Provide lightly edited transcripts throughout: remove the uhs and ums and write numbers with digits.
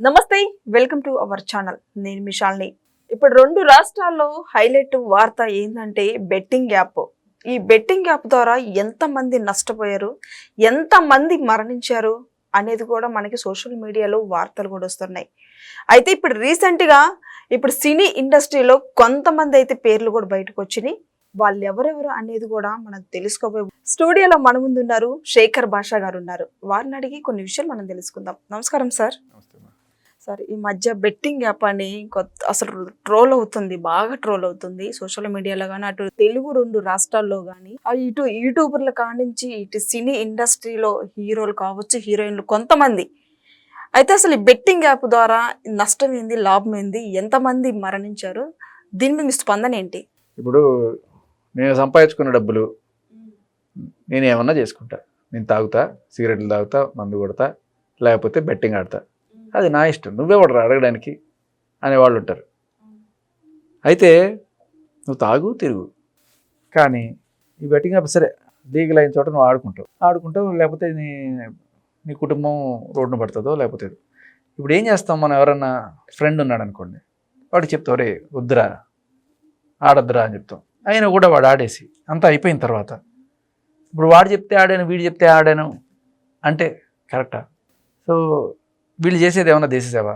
నమస్తే, welcome to our channel. నేను మీ శాలిని. ఇప్పుడు 2 రాష్ట్రాల్లో హైలైట్ వార్త ఏంటంటే బెట్టింగ్ యాప్. ఈ బెట్టింగ్ యాప్ ద్వారా ఎంతమంది నష్టపోయారు, ఎంతమంది మరణించారు అనేది కూడా మనకి సోషల్ మీడియాలో వార్తలు కూడా వస్తున్నాయి. అయితే ఇప్పుడు రీసెంట్గా సినీ ఇండస్ట్రీలో కొంతమంది అయితే పేర్లు కూడా బయటకు వచ్చినాయి. వాళ్ళు ఎవరెవరు అనేది కూడా మనం తెలుసుకోబోయే స్టూడియోలో మన ముందు ఉన్నారు శేఖర్ భాషా గారు ఉన్నారు. వారిని అడిగి కొన్ని విషయాలు మనం తెలుసుకుందాం. నమస్కారం సార్. సార్, ఈ మధ్య బెట్టింగ్ యాప్ అని అసలు ట్రోల్ అవుతుంది, బాగా ట్రోల్ అవుతుంది సోషల్ మీడియాలో కానీ, అటు తెలుగు 2 రాష్ట్రాల్లో కానీ, ఇటు యూట్యూబర్ల కానించి ఇటు సినీ ఇండస్ట్రీలో హీరోలు కావచ్చు, హీరోయిన్లు కొంతమంది అయితే అసలు ఈ బెట్టింగ్ యాప్ ద్వారా నష్టం ఏంది, లాభం ఏంది, ఎంతమంది మరణించారు, దీని మీద మీ స్పందన ఏంటి? ఇప్పుడు నేను సంపాదించుకున్న డబ్బులు నేను ఏమన్నా చేసుకుంటా. నేను తాగుతా, సిగరెట్లు తాగుతా, మందు కొడతా, లేకపోతే బెట్టింగ్ ఆడతా. అది నా ఇష్టం, నువ్వెవడరా అడగడానికి అనేవాళ్ళు ఉంటారు. అయితే నువ్వు తాగు తిరుగు, కానీ ఈ బెట్టింగ్ యాప్ సరే లీగల్ అయిన చోట నువ్వు ఆడుకుంటావు, లేకపోతే నీ కుటుంబం రోడ్డున పడుతుందో లేకపోతే. ఇప్పుడు ఏం చేస్తాం, మనం ఎవరన్నా ఫ్రెండ్ ఉన్నాడు అనుకోండి, వాడికి చెప్తావు రే వద్దురా ఆడద్దురా అని చెప్తాం. అయినా కూడా వాడు ఆడేసి అంతా అయిపోయిన తర్వాత ఇప్పుడు వాడు చెప్తే ఆడాను, వీడు చెప్తే ఆడాను అంటే కరెక్టా? సో వీళ్ళు చేసేది ఏమన్నా దేశ సేవ?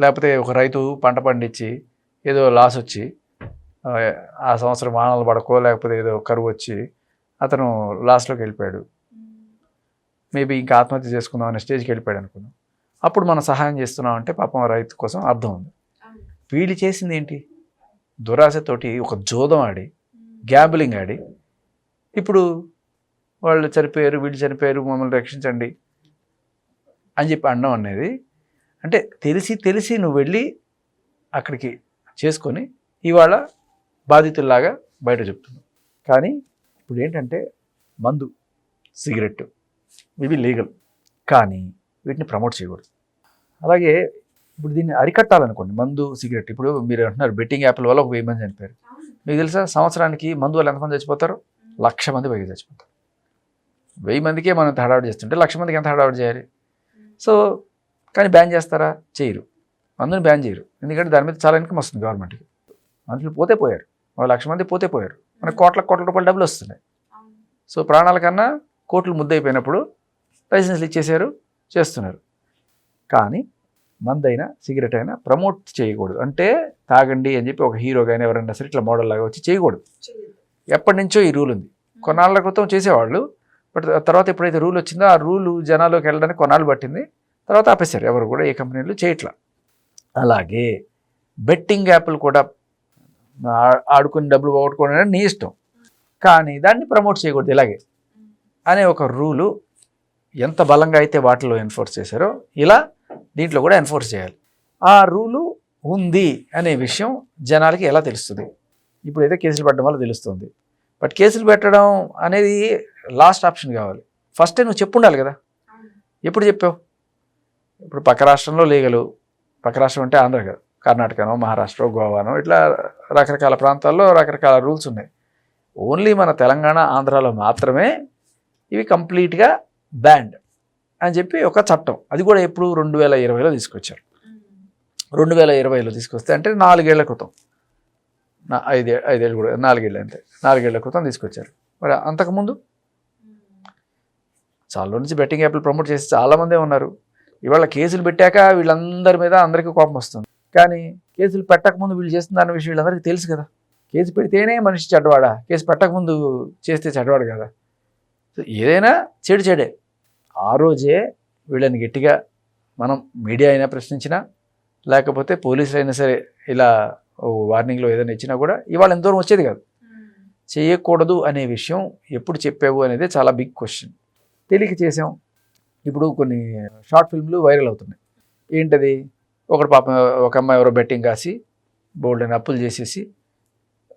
లేకపోతే ఒక రైతు పంట పండించి ఏదో లాస్ వచ్చి ఆ సంవత్సరం వానలు పడకో లేకపోతే ఏదో కరువు వచ్చి అతను లాస్లోకి వెళ్ళిపోయాడు, మేబీ ఇంకా ఆత్మహత్య చేసుకుందాం అనే స్టేజ్కి వెళ్ళిపోయాడు అనుకున్నాం. అప్పుడు మనం సహాయం చేస్తున్నాం అంటే పాపం రైతు కోసం అర్థం ఉంది. వీళ్ళు చేసింది ఏంటి? దురాశతోటి ఒక జోదం ఆడి, గ్యాంబ్లింగ్ ఆడి, ఇప్పుడు వాళ్ళు చనిపోయారు, వీళ్ళు చనిపోయారు, మమ్మల్ని రక్షించండి అని చెప్పి అనడం అనేది, అంటే తెలిసి నువ్వు వెళ్ళి అక్కడికి చేసుకొని ఇవాళ బాధితుల్లాగా బయట చెప్తున్నావు. కానీ ఇప్పుడు ఏంటంటే మందు, సిగరెట్ ఇవి లీగల్, కానీ వీటిని ప్రమోట్ చేయకూడదు. అలాగే ఇప్పుడు దీన్ని అరికట్టాలనుకోండి, మందు సిగరెట్. ఇప్పుడు మీరు అంటున్నారు బెట్టింగ్ యాప్ల వల్ల ఒక 1000 మంది చనిపోయారు. మీకు తెలుసా సంవత్సరానికి మందు వల్ల ఎంతమంది చచ్చిపోతారు? 1,00,000 మంది పైకి చచ్చిపోతారు. 1000 మందికే మనం ఎంత హడావుడి చేస్తుంటే 1,00,000 మందికి ఎంత హడావుడి చేయాలి? సో కానీ బ్యాన్ చేస్తారా? చేయరు. మందుని బ్యాన్ చేయరు, ఎందుకంటే దాని మీద చాలా ఇన్కమ్ వస్తుంది గవర్నమెంట్కి. మనుషులు పోతే పోయారు, 1,00,000 మంది పోతే పోయారు, మనకి కోట్ల రూపాయల డబ్బులు వస్తున్నాయి. సో ప్రాణాల కన్నా కోట్లు ముద్దయిపోయినప్పుడు లైసెన్స్లు ఇచ్చేసారు, చేస్తున్నారు. కానీ మందైనా సిగరెట్ అయినా ప్రమోట్ చేయకూడదు. అంటే తాగండి అని చెప్పి ఒక హీరో కానీ ఎవరైనా సరే ఇట్లా మోడల్ లాగా వచ్చి చేయకూడదు. ఎప్పటి నుంచో ఈ రూల్ ఉంది. కొన్నాళ్ళ క్రితం చేసేవాళ్ళు, బట్ తర్వాత ఎప్పుడైతే రూల్ వచ్చిందో ఆ రూలు జనాల్లోకి వెళ్ళడానికి కొన్నాళ్ళు పట్టింది. తర్వాత ఆపేశారు, ఎవరు కూడా ఏ కంపెనీలు చేయట్లా. అలాగే బెట్టింగ్ యాప్లు కూడా ఆడుకుని డబ్బులు పోగొట్టుకోవడం అనేది నీ ఇష్టం, కానీ దాన్ని ప్రమోట్ చేయకూడదు ఇలాగే అనే ఒక రూలు ఎంత బలంగా అయితే వాటిలో ఎన్ఫోర్స్ చేశారో ఇలా దీంట్లో కూడా ఎన్ఫోర్స్ చేయాలి. ఆ రూలు ఉంది అనే విషయం జనాలకి ఎలా తెలుస్తుంది? ఇప్పుడు ఏదో కేసులు పెట్టడం వల్ల తెలుస్తుంది, బట్ కేసులు పెట్టడం అనేది లాస్ట్ ఆప్షన్ కావాలి. ఫస్టే నువ్వు చెప్పుండాలి కదా. ఎప్పుడు చెప్పావు? ఇప్పుడు పక్క రాష్ట్రంలో లీగలు, పక్క రాష్ట్రం అంటే ఆంధ్ర కాదు, కర్ణాటకనో మహారాష్ట్ర గోవానో ఇట్లా రకరకాల ప్రాంతాల్లో రకరకాల రూల్స్ ఉన్నాయి. ఓన్లీ మన తెలంగాణ ఆంధ్రాలో మాత్రమే ఇవి కంప్లీట్గా బ్యాండ్ అని చెప్పి ఒక చట్టం. అది కూడా ఎప్పుడు 2020లో తీసుకొచ్చారు. 2020లో తీసుకొస్తే అంటే 4 ఏళ్ల క్రితం, 5 ఏళ్ళు కూడా 4 ఏళ్ళు అంతే, 4 ఏళ్ల క్రితం తీసుకొచ్చారు. మరి అంతకుముందు చాలా నుంచి బెట్టింగ్ యాప్లు ప్రమోట్ చేసి చాలామందే ఉన్నారు. ఇవాళ కేసులు పెట్టాక వీళ్ళందరి మీద అందరికీ కోపం వస్తుంది, కానీ కేసులు పెట్టకముందు వీళ్ళు చేస్తున్న దాని విషయం వీళ్ళందరికీ తెలుసు కదా. కేసు పెడితేనే మనిషి చెడ్డవాడా, కేసు పెట్టకముందు చేస్తే చెడ్డవాడు కదా. సో ఏదైనా చెడే. ఆ రోజే వీళ్ళని గట్టిగా మనం మీడియా అయినా ప్రశ్నించినా, లేకపోతే పోలీసులు అయినా సరే ఇలా వార్నింగ్లో ఏదైనా ఇచ్చినా కూడా ఇవాళ ఎంత దూరం వచ్చేది కాదు. చేయకూడదు అనే విషయం ఎప్పుడు చెప్పావు అనేది చాలా బిగ్ క్వశ్చన్. తెలియక చేసాం. ఇప్పుడు కొన్ని షార్ట్ ఫిల్మ్లు వైరల్ అవుతున్నాయి. ఏంటది? ఒక అమ్మాయి ఎవరో బెట్టింగ్ కాసి బోల్డ్ అని అప్పులు చేసేసి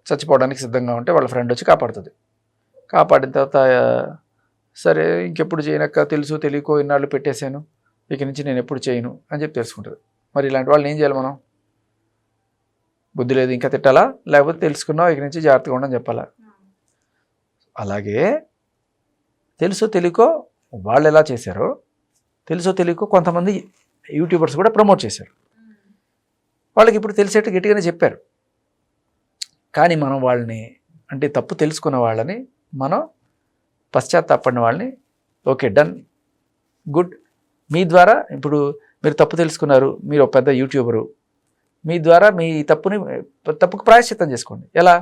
చచ్చిపోవడానికి సిద్ధంగా ఉంటే వాళ్ళ ఫ్రెండ్ వచ్చి కాపాడుతుంది. కాపాడిన తర్వాత సరే ఇంకెప్పుడు చేయనక్క, తెలుసు తెలియకో ఇన్నాళ్ళు పెట్టేశాను, ఇక నుంచి నేను ఎప్పుడు చేయను అని చెప్పి తెలుసుకుంటుంది. మరి ఇలాంటి వాళ్ళని ఏం చేయాలి మనం? బుద్ధి లేదు ఇంకా తిట్టాలా, లేకపోతే తెలుసుకున్నావు ఇక నుంచి జాగ్రత్తగా ఉండని చెప్పాలా? అలాగే తెలుసో తెలియకో వాళ్ళు ఎలా చేశారో, తెలుసో తెలియకో కొంతమంది యూట్యూబర్స్ కూడా ప్రమోట్ చేశారు. వాళ్ళకి ఇప్పుడు తెలిసేట్టు గట్టిగానే చెప్పారు. కానీ మనం వాళ్ళని అంటే తప్పు తెలుసుకున్న వాళ్ళని మనం పశ్చాత్తాపడిన వాళ్ళని ఓకే డన్ గుడ్, మీ ద్వారా ఇప్పుడు మీరు తప్పు తెలుసుకున్నారు, మీరు ఒక పెద్ద యూట్యూబరు, మీ ద్వారా మీ తప్పుకు ప్రాయశ్చిత్తం చేసుకోండి. ఎలా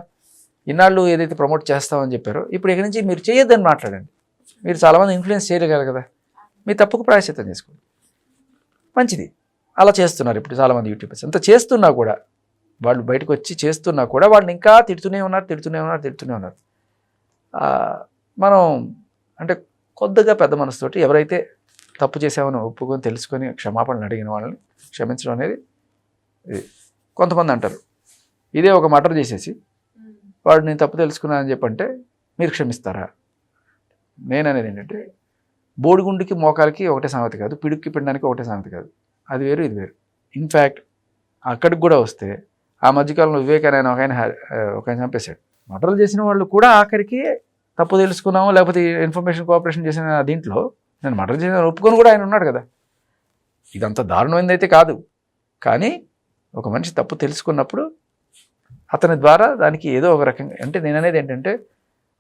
ఇన్నాళ్ళు ఏదైతే ప్రమోట్ చేస్తామని చెప్పారో ఇప్పుడు ఇక్కడి నుంచి మీరు చేయొద్దని మాట్లాడండి. మీరు చాలామంది ఇన్ఫ్లుయెన్స్ చేయగలరు కదా, మీ తప్పుకు ప్రాయశ్చిత్తం చేసుకోండి, మంచిది. అలా చేస్తున్నారు ఇప్పుడు చాలామంది యూట్యూబర్స్. అంత చేస్తున్నా కూడా వాళ్ళు బయటకు వచ్చి చేస్తున్నా కూడా వాళ్ళని ఇంకా తిడుతూనే ఉన్నారు. మనం అంటే కొద్దిగా పెద్ద మనసుతోటి ఎవరైతే తప్పు చేసామని ఒప్పుకొని తెలుసుకొని క్షమాపణలు అడిగిన వాళ్ళని క్షమించడం అనేది కొంతమంది అంటారు. ఇదే ఒక మర్డర్ చేసేసి వాడు నేను తప్పు తెలుసుకున్నానని చెప్పంటే మీరు క్షమిస్తారా? నేననేది ఏంటంటే బోడిగుండికి మోకాలకి ఒకటే సామెత కాదు, పిడుక్కి పిండానికి ఒకటే సామెత కాదు. అది వేరు ఇది వేరు. ఇన్ఫ్యాక్ట్ అక్కడికి కూడా వస్తే ఆ మధ్యకాలంలో వివేకానంద ఒక ఆయన చంపేశాడు. మర్డర్లు చేసిన వాళ్ళు కూడా ఆఖరికి తప్పు తెలుసుకున్నాము లేకపోతే ఇన్ఫర్మేషన్ కోఆపరేషన్ చేసిన దీంట్లో నేను మర్డర్ చేసిన ఒప్పుకొని కూడా ఆయన ఉన్నాడు కదా. ఇదంతా దారుణమైనది అయితే కాదు, కానీ ఒక మనిషి తప్పు తెలుసుకున్నప్పుడు అతని ద్వారా దానికి ఏదో ఒక రకంగా అంటే నేను అనేది ఏంటంటే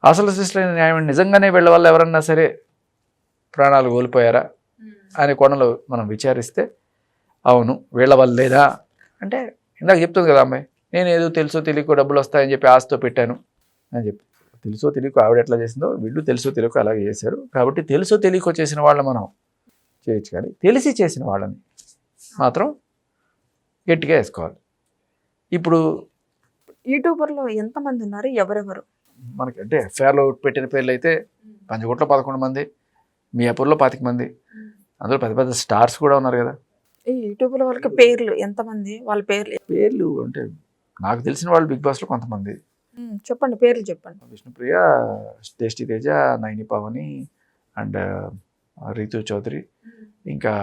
అసలు శిస్తులైన న్యాయం నిజంగానే వీళ్ళ వల్ల ఎవరన్నా సరే ప్రాణాలు కోల్పోయారా అనే కోణంలో మనం విచారిస్తే అవును వీళ్ళ వల్ల లేదా అంటే ఇందాక చెప్తుంది కదా అమ్మాయి, నేను ఏదో తెలుసో తెలియకో డబ్బులు వస్తాయని చెప్పి ఆశతో పెట్టాను అని చెప్పి. తెలుసో తెలియకో ఆవిడ ఎట్లా చేసిందో వీళ్ళు తెలుసో తెలియకో అలాగే చేశారు. కాబట్టి తెలుసో తెలియకో చేసిన వాళ్ళని మనం చేయొచ్చు, కానీ తెలిసి చేసిన వాళ్ళని మాత్రం గట్టిగా వేసుకోవాలి. ఇప్పుడు యూట్యూబర్లో ఎంతమంది ఉన్నారు, ఎవరెవరు మనకి అంటే ఎఫ్ఐఆర్లో పెట్టిన పేర్లు అయితే పంజగుట్లో 11 మంది, మియాపూర్లో 25 మంది, అందులో పెద్ద పెద్ద స్టార్స్ కూడా ఉన్నారు కదా. ఈ యూట్యూబ్లో వాళ్ళకి పేర్లు ఎంతమంది, వాళ్ళ పేర్లు అంటే నాకు తెలిసిన వాళ్ళు బిగ్ బాస్లో కొంతమంది చెప్పండి, పేర్లు చెప్పండి. విష్ణుప్రియ, టేస్టీ తేజ, నైని పవని అండ్ రీతు చౌదరి, ఇంకా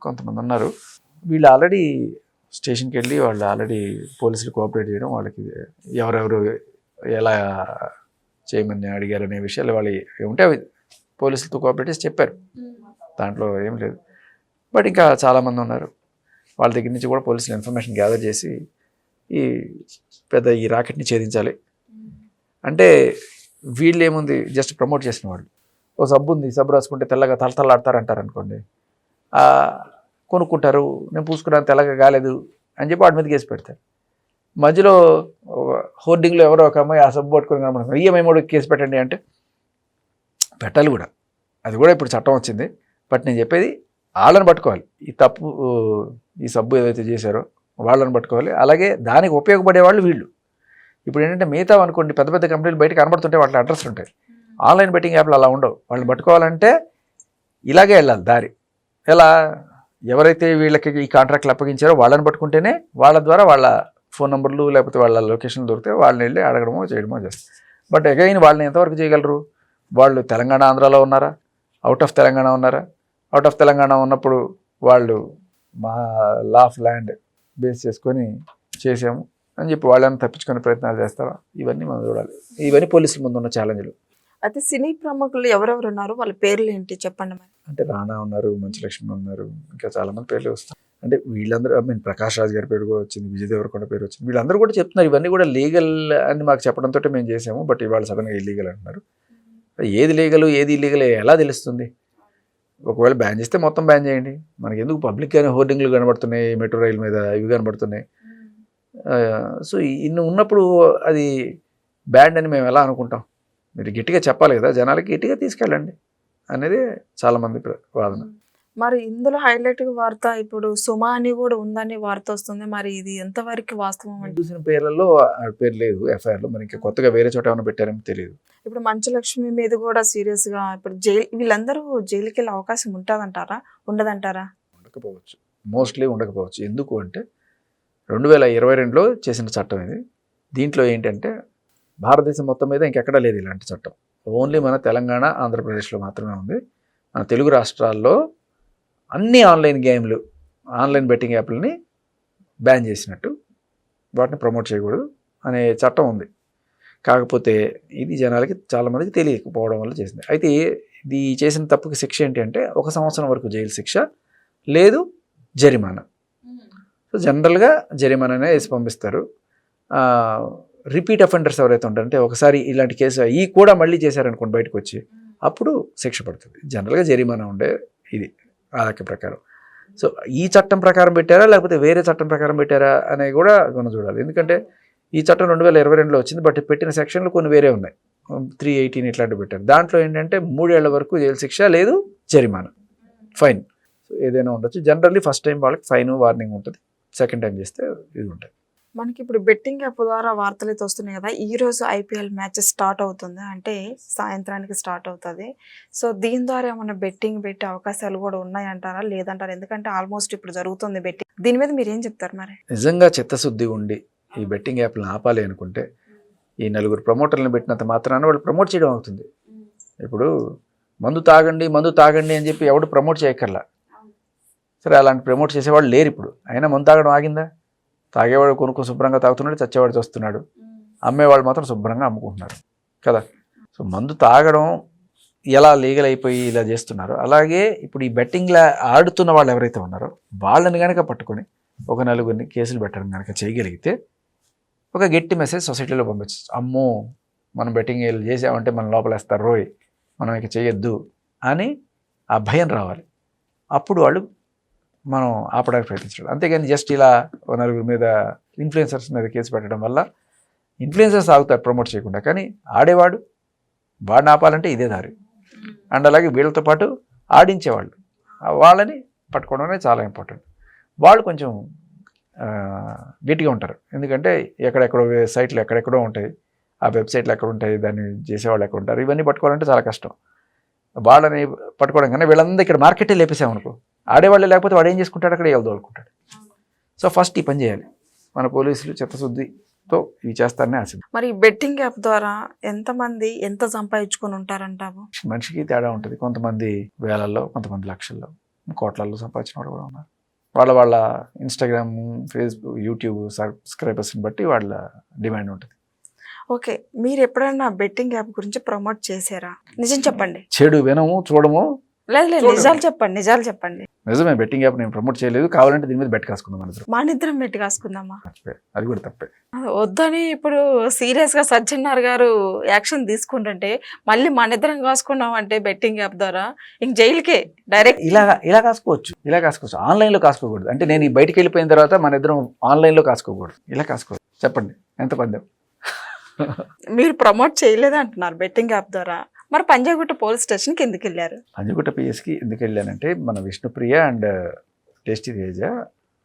కొంతమంది ఉన్నారు. వీళ్ళు ఆల్రెడీ స్టేషన్కి వెళ్ళి వాళ్ళు ఆల్రెడీ పోలీసులు కోఆపరేట్ చేయడం, వాళ్ళకి ఎవరెవరు ఎలా చేయమని అడిగారనే విషయాలు వాళ్ళు ఏముంటే అవి పోలీసులతో కోఆపరేట్ చేసి చెప్పారు, దాంట్లో ఏం లేదు. బట్ ఇంకా చాలామంది ఉన్నారు, వాళ్ళ దగ్గర నుంచి కూడా పోలీసులు ఇన్ఫర్మేషన్ గ్యాదర్ చేసి ఈ రాకెట్ని ఛేదించాలి. అంటే వీళ్ళు ఏముంది జస్ట్ ప్రమోట్ చేసిన వాళ్ళు. ఓ సబ్బు ఉంది, సబ్బు రాసుకుంటే తెల్లగా తలతలాడతారంటారు అనుకోండి, కొనుక్కుంటారు, నేను పూసుకున్నాను తెల్లగా కాలేదు అని చెప్పి వాటి మీద కేసు పెడతారు. మధ్యలో హోర్డింగ్లో ఎవరో ఒక అమ్మాయి ఆ సబ్బు పట్టుకొని కనబడుతుంది, ఈఎంఐ కూడా కేసు పెట్టండి అంటే పెట్టాలి కూడా, అది కూడా ఇప్పుడు చట్టం వచ్చింది. బట్ నేను చెప్పేది వాళ్ళని పట్టుకోవాలి, ఈ సబ్బు ఏదైతే చేశారో వాళ్ళని పట్టుకోవాలి. అలాగే దానికి ఉపయోగపడే వాళ్ళు వీళ్ళు. ఇప్పుడు ఏంటంటే మిగతా అనుకోండి పెద్ద పెద్ద కంపెనీలు బయట కనబడుతుంటే వాటి అడ్రస్లు ఉంటాయి, ఆన్లైన్ బెట్టింగ్ యాప్లు అలా ఉండవు. వాళ్ళని పట్టుకోవాలంటే ఇలాగే వెళ్ళాలి దారి. ఎలా ఎవరైతే వీళ్ళకి ఈ కాంట్రాక్ట్లు అప్పగించారో వాళ్ళని పట్టుకుంటేనే వాళ్ళ ద్వారా వాళ్ళ ఫోన్ నెంబర్లు లేకపోతే వాళ్ళ లొకేషన్లు దొరికితే వాళ్ళని వెళ్ళి అడగడమో చేయడమో చేస్తారు. బట్ అగైన్ వాళ్ళని ఎంతవరకు చేయగలరు? వాళ్ళు తెలంగాణ ఆంధ్రాలో ఉన్నారా, అవుట్ ఆఫ్ తెలంగాణ ఉన్నారా? అవుట్ ఆఫ్ తెలంగాణ ఉన్నప్పుడు వాళ్ళు మా లా ఆఫ్ ల్యాండ్ బేస్ చేసుకొని చేసాము అని చెప్పి వాళ్ళని తప్పించుకునే ప్రయత్నాలు చేస్తారా? ఇవన్నీ మనం చూడాలి. ఇవన్నీ పోలీసుల ముందు ఉన్న ఛాలెంజ్లు. అయితే సినీ ప్రముఖులు ఎవరెవరు ఉన్నారు, వాళ్ళ పేర్లు ఏంటి చెప్పండి మరి. అంటే రానా ఉన్నారు, మంచు లక్ష్మి ఉన్నారు, ఇంకా చాలామంది పేర్లు వస్తాయి. అంటే వీళ్ళందరూ ప్రకాష్ రాజ్ గారి పేరు కూడా వచ్చింది, విజయ్ దేవరకొండ పేరు వచ్చింది. వీళ్ళందరూ కూడా చెప్తున్నారు ఇవన్నీ కూడా లీగల్ అని మాకు చెప్పడంతో మేము చేసాము, బట్ ఇవాళ సడన్గా ఇల్లీగల్ అంటున్నారు. ఏది లీగల్ ఏది ఇల్లీగల్ ఎలా తెలుస్తుంది? ఒకవేళ బ్యాన్ చేస్తే మొత్తం బ్యాన్ చేయండి, మనకి ఎందుకు పబ్లిక్ గానే హోర్డింగ్లు కనబడుతున్నాయి, మెట్రో రైలు మీద ఇవి కనబడుతున్నాయి. సో ఇన్ని ఉన్నప్పుడు అది బ్యాండ్ అని మేము ఎలా అనుకుంటాం? మీరు గట్టిగా చెప్పాలి కదా, జనాలకి గట్టిగా తీసుకెళ్ళండి అనేది చాలామంది వాదన. మరి ఇందులో హైలైట్ వార్త ఇప్పుడు సుమా అని కూడా ఉందని వార్త వస్తుంది, మరి ఇది ఎంతవరకు వాస్తవం? అంటే చూసిన పేర్లలో ఆ పేరు లేదు ఎఫ్ఐఆర్లో, మరి ఇంకా కొత్తగా వేరే చోట ఏమైనా పెట్టారేమో తెలియదు. ఇప్పుడు మంచు లక్ష్మి మీద కూడా సీరియస్గా ఇప్పుడు వీళ్ళందరూ జైలుకి వెళ్ళే అవకాశం ఉంటుందంటారా, ఉండదంటారా? ఉండకపోవచ్చు, మోస్ట్లీ ఉండకపోవచ్చు. ఎందుకు అంటే 2022లో చేసిన చట్టం ఇది. దీంట్లో ఏంటంటే భారతదేశం మొత్తం మీద ఇంకెక్కడా లేదు ఇలాంటి చట్టం, ఓన్లీ మన తెలంగాణ ఆంధ్రప్రదేశ్లో మాత్రమే ఉంది. మన తెలుగు రాష్ట్రాల్లో అన్ని ఆన్లైన్ గేమ్లు, ఆన్లైన్ బెట్టింగ్ యాప్లని బ్యాన్ చేసినట్టు, వాటిని ప్రమోట్ చేయకూడదు అనే చట్టం ఉంది. కాకపోతే ఇది జనాలకి చాలామందికి తెలియకపోవడం వల్ల చేసింది. అయితే ఇది చేసిన తప్పుకి శిక్ష ఏంటి అంటే 1 సంవత్సరం వరకు జైలు శిక్ష, లేదు జరిమానా. సో జనరల్గా జరిమానానే వేసి పంపిస్తారు. రిపీట్ అఫెండర్స్ ఎవరైతే ఉంటారో, అంటే ఒకసారి ఇలాంటి కేసు ఈ కూడా మళ్ళీ చేశారనుకోండి బయటకు వచ్చి, అప్పుడు శిక్ష పడుతుంది. జనరల్గా జరిమానా ఉండే ఇది ఆదాయ ప్రకారం. సో ఈ చట్టం ప్రకారం పెట్టారా లేకపోతే వేరే చట్టం ప్రకారం పెట్టారా అనేది కూడా మనం చూడాలి. ఎందుకంటే ఈ చట్టం 2022లో వచ్చింది, బట్ పెట్టిన సెక్షన్లు కొన్ని వేరే ఉన్నాయి. 318 ఇట్లాంటివి పెట్టారు. దాంట్లో ఏంటంటే 3 ఏళ్ల వరకు జైలు శిక్ష లేదు జరిమానా, ఫైన్. సో ఏదైనా ఉండొచ్చు. జనరల్లీ ఫస్ట్ టైం వాళ్ళకి ఫైన్ వార్నింగ్ ఉంటుంది, సెకండ్ టైం చేస్తే ఇది ఉంటుంది. మనకి ఇప్పుడు బెట్టింగ్ యాప్ ద్వారా వార్తలు అయితే వస్తున్నాయి కదా, ఈ రోజు ఐపీఎల్ మ్యాచ్ స్టార్ట్ అవుతుంది, అంటే సాయంత్రానికి స్టార్ట్ అవుతుంది. సో దీని ద్వారా ఏమన్నా బెట్టింగ్ పెట్టే అవకాశాలు కూడా ఉన్నాయంటారా లేదంటారా? ఎందుకంటే ఆల్మోస్ట్ ఇప్పుడు జరుగుతుంది బెట్టింగ్. దీని మీద మీరు ఏం చెప్తారు మరి? నిజంగా చిత్తశుద్ధి ఉండి ఈ బెట్టింగ్ యాప్లను ఆపాలి అనుకుంటే, ఈ 4 ప్రమోటర్లను పెట్టినంత మాత్రాన వాళ్ళు ప్రమోట్ చేయడం అవుతుంది. ఇప్పుడు మందు తాగండి అని చెప్పి ఎవడు ప్రమోట్ చేయక్కర్లా. సరే, అలాంటి ప్రమోట్ చేసేవాళ్ళు లేరు ఇప్పుడు. అయినా మందు తాగడం ఆగిందా? తాగేవాడు కొనుక్కు శుభ్రంగా తాగుతున్నాడు, చచ్చేవాడు వస్తున్నాడు. అమ్మేవాళ్ళు మాత్రం శుభ్రంగా అమ్ముకుంటున్నారు కదా. సో మందు తాగడం ఎలా లీగల్ అయిపోయి ఇలా చేస్తున్నారో, అలాగే ఇప్పుడు ఈ బెట్టింగ్లా ఆడుతున్న వాళ్ళు ఎవరైతే ఉన్నారో వాళ్ళని కనుక పట్టుకొని ఒక 4 కేసులు పెట్టడం కనుక చేయగలిగితే ఒక గట్టి మెసేజ్ సొసైటీలో పంపించచ్చు. అమ్మో, మనం బెట్టింగ్ చేసామంటే మనం లోపలేస్తారు రోయ్, మనం ఇక చేయొద్దు అని ఆ భయం రావాలి. అప్పుడు వాళ్ళు మనం ఆపడానికి ప్రయత్నించాలి. అంతేగాని జస్ట్ ఇలా 4 మీద ఇన్ఫ్లుయెన్సర్స్ మీద కేసు పెట్టడం వల్ల ఇన్ఫ్లుయెన్సర్స్ ఆగుతారు ప్రమోట్ చేయకుండా, కానీ ఆడేవాడు వాడిని ఆపాలంటే ఇదే దారి. అండ్ అలాగే వీళ్ళతో పాటు ఆడించేవాళ్ళు, వాళ్ళని పట్టుకోవడం అనేది చాలా ఇంపార్టెంట్. వాళ్ళు కొంచెం గట్టిగా ఉంటారు. ఎందుకంటే ఎక్కడెక్కడో సైట్లు ఎక్కడెక్కడో ఉంటాయి, ఆ వెబ్సైట్లు ఎక్కడ ఉంటాయి, దాన్ని చేసేవాళ్ళు ఎక్కడ ఉంటారు, ఇవన్నీ పట్టుకోవాలంటే చాలా కష్టం. వాళ్ళని పట్టుకోవడం కన్నా వీళ్ళందరూ ఇక్కడ మార్కెటే లేపేసామనుకో, ఆడేవాళ్ళే లేకపోతే వాడు ఏం చేసుకుంటాడు, అక్కడ వెళ్దోలుకుంటాడు. సో ఫస్ట్ ఈ పని చేయాలి. మన పోలీసులు చిత్తశుద్ధితో ఇవి చేస్తారని ఆశ. మరి బెట్టింగ్ యాప్ ద్వారా ఎంతమంది ఎంత సంపాదించుకొని ఉంటారంటావు? మనిషికి తేడా ఉంటుంది. కొంతమంది వేలల్లో, కొంతమంది లక్షల్లో, కోట్లలో సంపాదించిన వాళ్ళు కూడా ఉన్నారు. వాళ్ళ ఇన్స్టాగ్రామ్, ఫేస్బుక్, యూట్యూబ్ సబ్స్క్రైబర్స్ని బట్టి వాళ్ళ డిమాండ్ ఉంటుంది. ఓకే, మీరు ఎప్పుడైనా బెట్టింగ్ యాప్ గురించి ప్రమోట్ చేశారా? నిజం చెప్పండి. చెడు వినము చూడము. లేదు, నిజాలు చెప్పండి. నిజమే, బెట్టింగ్ యాప్ నేను ప్రమోట్ చేయలేదు. కావాలంటే దీని మీద బెట్ కాసుకుందాం మన మానిద్దరం బెట్ కాసుకుందామా? అది కూడా తప్పే. వద్దని ఇప్పుడు సీరియస్ గా సజ్జనార్ గారు యాక్షన్ తీసుకుంటుంటే మళ్ళీ మానిద్దరం కాసుకున్నాం అంటే బెట్టింగ్ యాప్ ద్వారా ఇంక జైలుకే డైరెక్ట్. ఇలా కాసుకోవచ్చు. ఆన్లైన్ లో కాసుకోకూడదు. అంటే నేను ఈ బయటికి వెళ్ళిపోయిన తర్వాత మన ఇద్దరం ఆన్లైన్ లో కాసుకోకూడదు. ఇలా కాసుకోవచ్చు. చెప్పండి ఎంత పందెం? మీరు ప్రమోట్ చేయలేదు అంటున్నారు బెట్టింగ్ యాప్ ద్వారా. మరి పంజాగుట్ట పోలీస్ స్టేషన్కి ఎందుకు వెళ్ళారు? పంజాగుట్ట పిఎస్కి ఎందుకు వెళ్ళానంటే, మన విష్ణుప్రియ అండ్ టేస్టీ తేజ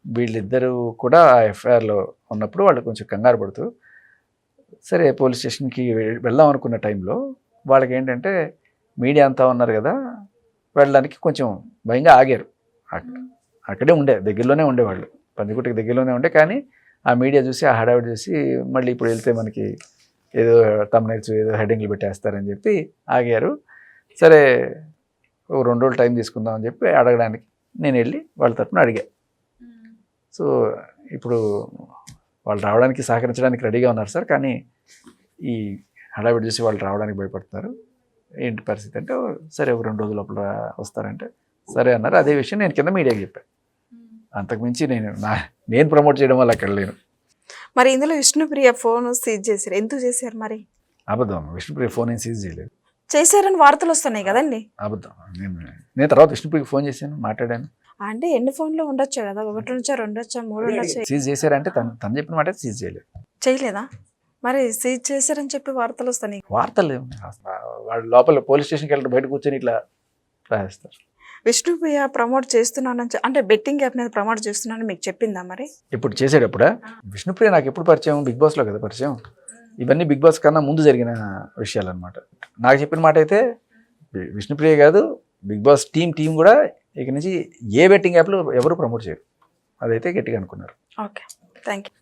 వీళ్ళిద్దరూ కూడా ఆ ఎఫ్ఐఆర్లో ఉన్నప్పుడు వాళ్ళు కొంచెం కంగారు పడుతూ, సరే పోలీస్ స్టేషన్కి వెళ్దాం అనుకున్న టైంలో వాళ్ళకి ఏంటంటే మీడియా అంతా ఉన్నారు కదా, వెళ్ళడానికి కొంచెం భయంగా ఆగారు. అక్కడే దగ్గరలోనే ఉండేవాళ్ళు, పంజాగుట్టకి దగ్గరలోనే ఉండే. కానీ ఆ మీడియా చూసి, ఆ హడావిడి చూసి, మళ్ళీ ఇప్పుడు వెళ్తే మనకి ఏదో తమ్నైల్స్, ఏదో హెడ్డింగ్లు పెట్టేస్తారని చెప్పి ఆగారు. సరే, ఒక 2 రోజులు టైం తీసుకుందాం అని చెప్పి అడగడానికి నేను వెళ్ళి వాళ్ళ తరపున అడిగా. సో ఇప్పుడు వాళ్ళు రావడానికి, సహకరించడానికి రెడీగా ఉన్నారు సార్, కానీ ఈ హడావిడి చూసి వాళ్ళు రావడానికి భయపడుతున్నారు. ఏంటి పరిస్థితి అంటే, సరే ఒక 2 రోజుల లోపల వస్తారంటే సరే అన్నారు. అదే విషయం నేను కింద మీడియాకి చెప్పాను. అంతకుమించి నేను ప్రమోట్ చేయడం వల్ల అక్కడ లేను. మరి ఇందులో విష్ణుప్రియ ఫోన్ సీజ్ చేశారు, ఎందుకు చేశారు? మరి అబద్ధం. విష్ణుప్రియ ఫోన్ ఏం సీజ్ చేయలేదు. చేశారని వార్తలు వస్తున్నాయి కదండి. అబద్ధం. నేను తర్వాత విష్ణుప్రియకి ఫోన్ చేశాను, మాట్లాడాను. అంటే ఎన్ని ఫోన్లు ఉండొచ్చు కదా, 1 నుంచా 2 వచ్చా 3 ఉండొచ్చు. సీజ్ చేశారంటే తను చెప్పిన మాట సీజ్ చేయలేదా? మరి సీజ్ చేశారని చెప్పి వార్తలు వస్తున్నాయి. వార్తలు వాళ్ళు లోపల పోలీస్ స్టేషన్కి వెళ్ళి బయట కూర్చొని ఇట్లా రాస్తారు. విష్ణుప్రియ ప్రమోట్ చేస్తున్నానని, అంటే బెట్టింగ్ యాప్ మీద ప్రమోట్ చేస్తున్నానని మీకు చెప్పిందా? మరి ఇప్పుడు చేసేటప్పుడా? విష్ణుప్రియ నాకు ఎప్పుడు పరిచయం? బిగ్ బాస్లో కదా పరిచయం. ఇవన్నీ బిగ్ బాస్ కన్నా ముందు జరిగిన విషయాలు అనమాట. నాకు చెప్పిన మాట అయితే విష్ణుప్రియ కాదు, బిగ్ బాస్ టీం కూడా ఇక నుంచి ఏ బెట్టింగ్ యాప్లు ఎవరు ప్రమోట్ చేయరు. అదైతే గట్టిగా అనుకున్నారు. Okay, thank you.